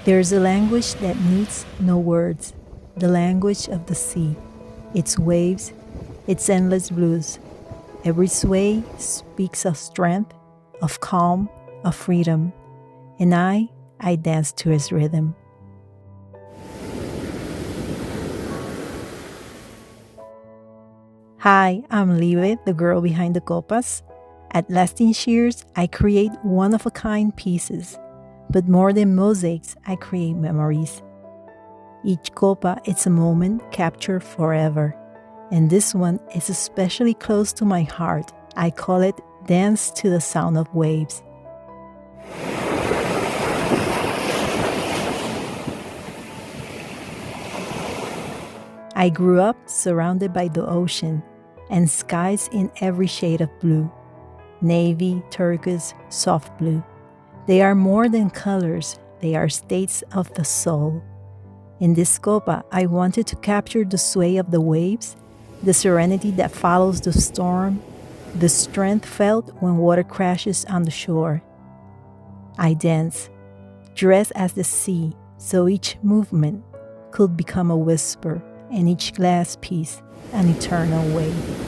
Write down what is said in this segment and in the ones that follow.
There's a language that needs no words, the language of the sea, its waves, its endless blues. Every sway speaks of strength, of calm, of freedom, and I dance to its rhythm. Hi, I'm Leebe, the girl behind the Copas. At Lasting Shears, I create one-of-a-kind pieces, but more than mosaics, I create memories. Each copa is a moment captured forever, and this one is especially close to my heart. I call it Dance to the Sound of Waves. I grew up surrounded by the ocean and skies in every shade of blue, navy, turquoise, soft blue. They are more than colors, they are states of the soul. In this copa, I wanted to capture the sway of the waves, the serenity that follows the storm, the strength felt when water crashes on the shore. I dance, dressed as the sea, so each movement could become a whisper, and each glass piece an eternal wave.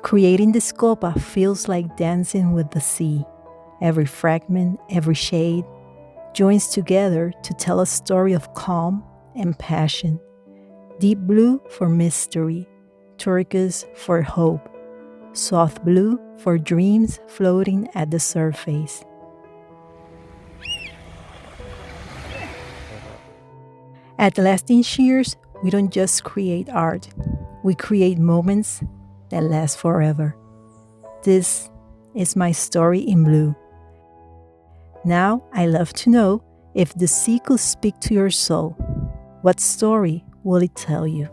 Creating this copa feels like dancing with the sea. Every fragment, every shade, joins together to tell a story of calm and passion. Deep blue for mystery, turquoise for hope, soft blue for dreams floating at the surface. At Lasting Shears, we don't just create art, we create moments that last forever. This is my story in blue. Now, I love to know if the sea could speak to your soul. What story will it tell you?